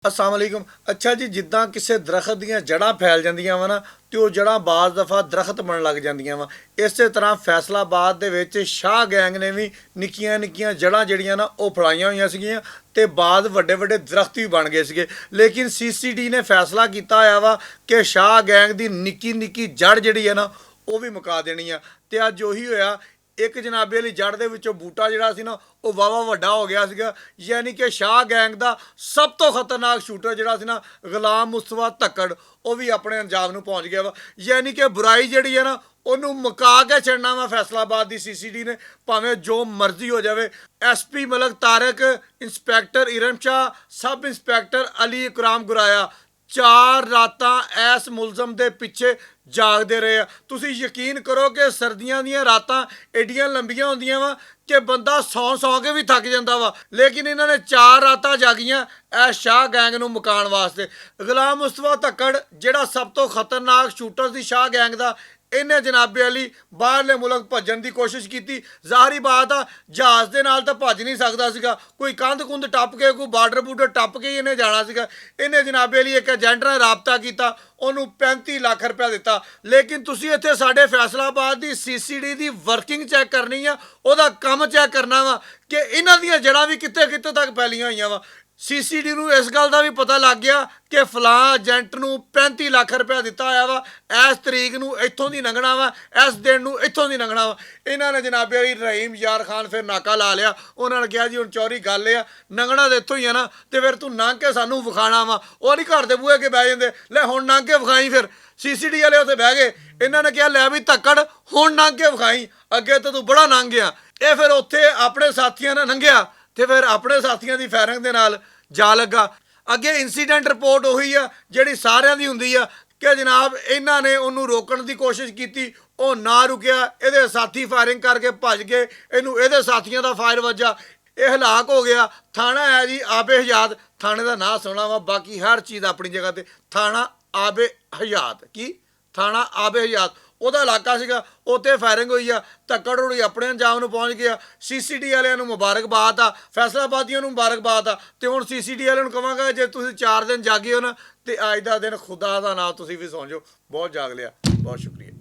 अस्सलाम वालेकुम। अच्छा जी, जिद्दां किसी दरख्त ਦੀਆਂ ਜੜ੍ਹਾਂ ਫੈਲ ਜਾਂਦੀਆਂ ਵਾ ਨਾ ਤੇ ਉਹ ਜੜ੍ਹਾਂ ਬਾਜ਼ ਦਫਾ ਦਰਖਤ ਬਣਨ ਲੱਗ ਜਾਂਦੀਆਂ ਵਾ। ਇਸੇ ਤਰ੍ਹਾਂ ਫੈਸਲਾਬਾਦ ਦੇ ਵਿੱਚ ਸ਼ਾਹ ਗੈਂਗ ਨੇ ਵੀ ਨਿੱਕੀਆਂ ਨਿੱਕੀਆਂ ਜੜ੍ਹਾਂ ਜਿਹੜੀਆਂ ਨਾ ਉਹ ਫੈਲਾਈਆਂ ਹੋਈਆਂ ਸੀਗੀਆਂ ਤੇ ਬਾਅਦ ਵੱਡੇ ਵੱਡੇ ਦਰਖਤ ਵੀ ਬਣ ਗਏ ਸੀਗੇ। ਲੇਕਿਨ ਸੀਸੀਡੀ ਨੇ ਫੈਸਲਾ ਕੀਤਾ ਹੋਇਆ ਵਾ ਕਿ ਸ਼ਾਹ ਗੈਂਗ ਦੀ ਨਿੱਕੀ ਨਿੱਕੀ ਜੜ ਜਿਹੜੀ ਹੈ ਨਾ ਉਹ ਵੀ ਮੁਕਾ ਦੇਣੀ ਆ। ਤੇ ਅੱਜ ਉਹੀ ਹੋਇਆ। ਇੱਕ ਜਨਾਬੇ ਵਾਲੀ ਜੜ ਦੇ ਵਿੱਚੋਂ ਬੂਟਾ ਜਿਹੜਾ ਸੀ ਨਾ ਉਹ ਵਾਵਾ ਵੱਡਾ ਹੋ ਗਿਆ ਸੀਗਾ। ਯਾਨੀ ਕਿ ਸ਼ਾਹ ਗੈਂਗ ਦਾ ਸਭ ਤੋਂ ਖਤਰਨਾਕ ਸ਼ੂਟਰ ਜਿਹੜਾ ਸੀ ਨਾ ਗੁਲਾਮ ਮੁਸਤਫਾ ਧੱਕੜ, ਉਹ ਵੀ ਆਪਣੇ ਅੰਜਾਮ ਨੂੰ ਪਹੁੰਚ ਗਿਆ ਵਾ। ਯਾਨੀ ਕਿ ਬੁਰਾਈ ਜਿਹੜੀ ਹੈ ਨਾ ਉਹਨੂੰ ਮੁਕਾ ਕੇ ਛੱਡਣਾ ਵਾ ਫੈਸਲਾਬਾਦ ਦੀ ਸੀਸੀਡੀ ਨੇ, ਭਾਵੇਂ ਜੋ ਮਰਜ਼ੀ ਹੋ ਜਾਵੇ। ਐਸਪੀ ਮਲਕ ਤਾਰਕ, ਇੰਸਪੈਕਟਰ ਇਰਮ ਸ਼ਾਹ, ਸਬ ਇੰਸਪੈਕਟਰ ਅਲੀ ਇਕਰਾਮ ਗੁਰਾਇਆ 4 ਰਾਤਾਂ ਇਸ ਮੁਲਜ਼ਮ ਦੇ ਪਿੱਛੇ ਜਾਗਦੇ ਰਹੇ ਆ। ਤੁਸੀਂ ਯਕੀਨ ਕਰੋ ਕਿ ਸਰਦੀਆਂ ਦੀਆਂ ਰਾਤਾਂ ਐਡੀਆਂ ਲੰਬੀਆਂ ਹੁੰਦੀਆਂ ਵਾ ਕਿ ਬੰਦਾ ਸੌਂ ਕੇ ਵੀ ਥੱਕ ਜਾਂਦਾ ਵਾ। ਲੇਕਿਨ ਇਹਨਾਂ ਨੇ 4 ਰਾਤਾਂ ਜਾਗੀਆਂ ਇਸ ਸ਼ਾਹ ਗੈਂਗ ਨੂੰ ਮੁਕਾਉਣ ਵਾਸਤੇ। ਗੁਲਾਮ ਮੁਸਤਫਾ ਧੱਕੜ ਜਿਹੜਾ ਸਭ ਤੋਂ ਖਤਰਨਾਕ ਸ਼ੂਟਰ ਸੀ ਸ਼ਾਹ ਗੈਂਗ ਦਾ, ਇਹਨੇ ਜਨਾਬੇ ਅਲੀ ਬਾਹਰਲੇ ਮੁਲਕ ਭੱਜਣ ਦੀ ਕੋਸ਼ਿਸ਼ ਕੀਤੀ। ਜ਼ਾਹਰੀ ਬਾਤ ਆ, ਜਹਾਜ਼ ਦੇ ਨਾਲ ਤਾਂ ਭੱਜ ਨਹੀਂ ਸਕਦਾ ਸੀਗਾ, ਕੋਈ ਕੰਧ ਕੁੰਧ ਟੱਪ ਕੇ, ਕੋਈ ਬਾਰਡਰ ਬੂਡਰ ਟੱਪ ਕੇ ਹੀ ਇਹਨੇ ਜਾਣਾ ਸੀਗਾ। ਇਹਨੇ ਜਨਾਬੇ ਅਲੀ ਇੱਕ ਏਜੰਟ ਨਾਲ ਰਾਬਤਾ ਕੀਤਾ, ਉਹਨੂੰ 35 ਲੱਖ ਰੁਪਇਆ ਦਿੱਤਾ। ਲੇਕਿਨ ਤੁਸੀਂ ਇੱਥੇ ਸਾਡੇ ਫੈਸਲਾਬਾਦ ਦੀ ਸੀਸੀਡੀ ਦੀ ਵਰਕਿੰਗ ਚੈੱਕ ਕਰਨੀ ਆ, ਉਹਦਾ ਕੰਮ ਚੈੱਕ ਕਰਨਾ ਵਾ ਕਿ ਇਹਨਾਂ ਦੀਆਂ ਜੜ੍ਹਾਂ ਵੀ ਕਿੱਥੇ ਕਿੱਥੇ ਤੱਕ ਫੈਲੀਆਂ ਹੋਈਆਂ ਵਾ। ਸੀਸੀਡੀ ਨੂੰ ਇਸ ਗੱਲ ਦਾ ਵੀ ਪਤਾ ਲੱਗ ਗਿਆ ਕਿ ਫਲਾਂ ਏਜੰਟ ਨੂੰ 35 ਲੱਖ ਰੁਪਇਆ ਦਿੱਤਾ ਹੋਇਆ ਵਾ, ਇਸ ਤਰੀਕ ਨੂੰ ਇੱਥੋਂ ਦੀ ਲੰਘਣਾ ਵਾ, ਇਸ ਦਿਨ ਨੂੰ ਇੱਥੋਂ ਦੀ ਲੰਘਣਾ ਵਾ। ਇਹਨਾਂ ਨੇ ਜਨਾਬੇ ਅਲੀ ਰਹੀਮ ਯਾਰ ਖਾਨ ਫਿਰ ਨਾਕਾ ਲਾ ਲਿਆ। ਉਹਨਾਂ ਨੇ ਕਿਹਾ ਜੀ ਹੁਣ ਚੌਰੀ ਗੱਲ ਇਹ ਆ, ਲੰਘਣਾ ਤਾਂ ਇੱਥੋਂ ਹੀ ਆ ਨਾ, ਤੇ ਫਿਰ ਤੂੰ ਲੰਘ ਕੇ ਸਾਨੂੰ ਵਿਖਾਣਾ ਵਾ। ਉਹ ਨਹੀਂ ਘਰ ਦੇ ਬੂਹੇ ਅੱਗੇ ਬਹਿ ਜਾਂਦੇ, ਲੈ ਹੁਣ ਲੰਘ ਕੇ ਵਿਖਾਈ। ਫਿਰ ਸੀਸੀਡੀ ਵਾਲੇ ਉੱਥੇ ਬਹਿ ਗਏ। ਇਹਨਾਂ ਨੇ ਕਿਹਾ ਲੈ ਵੀ ਧੱਕੜ ਹੁਣ ਲੰਘ ਕੇ ਵਿਖਾਈ, ਅੱਗੇ ਤਾਂ ਤੂੰ ਬੜਾ ਲੰਘ ਗਿਆ। ਇਹ ਫਿਰ ਉੱਥੇ ਆਪਣੇ ਸਾਥੀਆਂ ਨਾਲ ਲੰਘਿਆ ਤੇ ਫਿਰ ਆਪਣੇ ਸਾਥੀਆਂ ਦੀ ਫਾਇਰਿੰਗ ਦੇ ਨਾਲ ਜਾ ਲੱਗਾ। ਅੱਗੇ ਇਨਸੀਡੈਂਟ ਰਿਪੋਰਟ ਉਹੀ ਆ ਜਿਹੜੀ ਸਾਰਿਆਂ ਦੀ ਹੁੰਦੀ ਆ ਕਿ ਜਨਾਬ ਇਹਨਾਂ ਨੇ ਉਹਨੂੰ ਰੋਕਣ ਦੀ ਕੋਸ਼ਿਸ਼ ਕੀਤੀ, ਉਹ ਨਾ ਰੁਕਿਆ, ਇਹਦੇ ਸਾਥੀ ਫਾਇਰਿੰਗ ਕਰਕੇ ਭੱਜ ਗਏ, ਇਹਨੂੰ ਇਹਦੇ ਸਾਥੀਆਂ ਦਾ ਫਾਇਰ ਵੱਜਾ, ਇਹ ਹਲਾਕ ਹੋ ਗਿਆ। ਥਾਣਾ ਹੈ ਜੀ ਆਬੇ ਹਯਾਤ, ਥਾਣੇ ਦਾ ਨਾਂ ਸੁਣਾ ਵਾ, ਬਾਕੀ ਹਰ ਚੀਜ਼ ਆਪਣੀ ਜਗ੍ਹਾ ਤੇ। ਥਾਣਾ ਆਬੇ ਹਯਾਤ, ਕੀ ਥਾਣਾ ਆਬੇ ਹਯਾਤ ਉਹਦਾ ਇਲਾਕਾ ਸੀਗਾ, ਉੱਥੇ ਫਾਇਰਿੰਗ ਹੋਈ ਆ। ਧੱਕੜ ਹੋਣੀ ਆਪਣੇ ਅੰਜਾਮ ਨੂੰ ਪਹੁੰਚ ਗਿਆ। ਸੀਸੀਡੀ ਵਾਲਿਆਂ ਨੂੰ ਮੁਬਾਰਕਬਾਦ ਆ, ਫੈਸਲਾਬਾਦੀਆਂ ਨੂੰ ਮੁਬਾਰਕਬਾਦ ਆ। ਤੇ ਹੁਣ ਸੀਸੀਡੀ ਵਾਲਿਆਂ ਨੂੰ ਕਹਾਂਗਾ ਜੇ ਤੁਸੀਂ 4 ਦਿਨ ਜਾਗੇ ਹੋ ਨਾ ਤੇ ਅੱਜ ਦਾ ਦਿਨ ਖੁਦਾ ਦਾ ਨਾਮ ਤੁਸੀਂ ਵੀ ਸੌਂ ਜਾਓ। ਬਹੁਤ ਜਾਗ ਲਿਆ, ਬਹੁਤ ਸ਼ੁਕਰੀਆ।